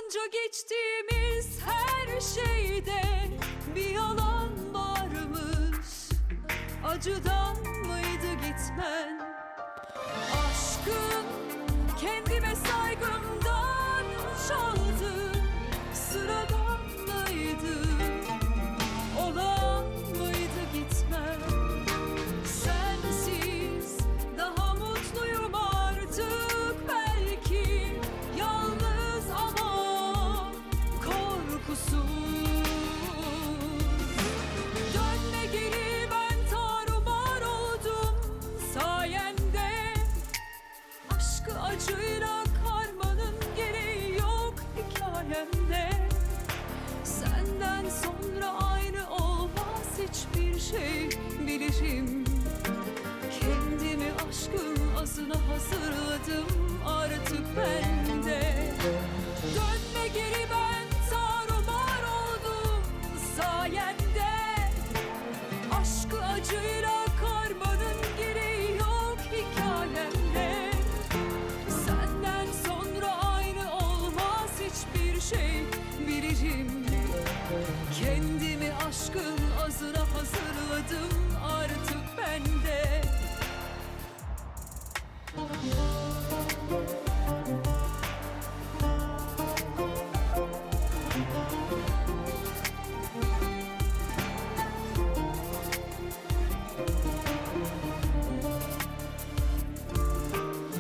Bunca geçtiğimiz her şeyde bir yalan varmış. Acıdan mıydı gitmen? Aşkın kendime saygımdan çaldı. Sıradan mıydı? Olan mıydı gitmen? Sensiz daha mutluyum artık belki. Yalnız ama korkusuz. Dönme geri, ben tarumar oldum sayende. Aşkı acıyla karmanın gereği yok hikayemde. Senden sonra aynı olmaz hiçbir şey, bilirim. Kendimi aşkın azına hazırladım artık bende. Dönme geri, ben tarumar oldum sayende. Aşkı acıyla karmanın gereği yok hikayemde. Senden sonra aynı olmaz hiçbir şey, bilirim. Kendimi aşkın azına hazırladım artık bende.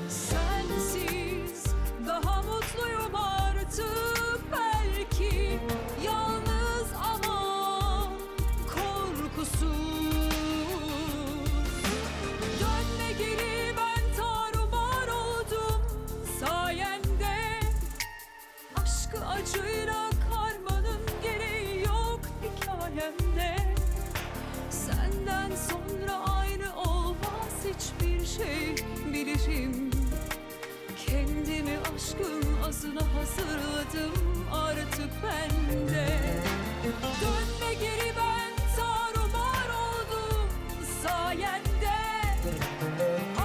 Sensiz daha mutluyum artık belki. Yalnız ama korkusuz. Dönme geri, ben tarumar oldum sayende. Aşkı acıyla karmanın gereği yok hikayemde. Senden sonra aynı olmaz hiçbir şey, bilirim. Kendimi aşkın azına hazırladım artık bende. Dönme geri, ben tarumar oldum sayende.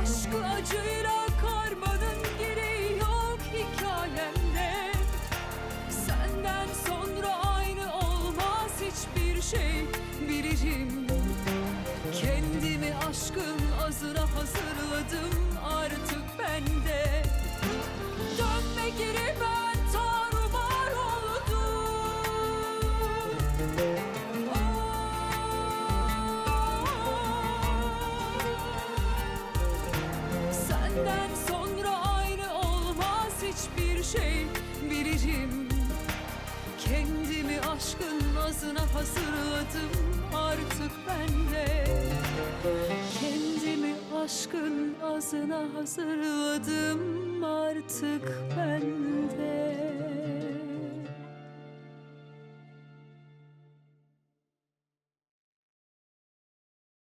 Aşkı acıyla karmanın gereği yok hikayemde. Senden sonra aynı olmaz hiçbir şey, bilirim. Kendimi aşkın azına hazırladım artık bende. Dönme geri, ben tarumar oldum. Senden sonra aynı olmaz hiçbir şey, bilirim. Kendimi aşkın azına hazırladım artık bende. Kendimi aşkın azına hazırladım artık bende.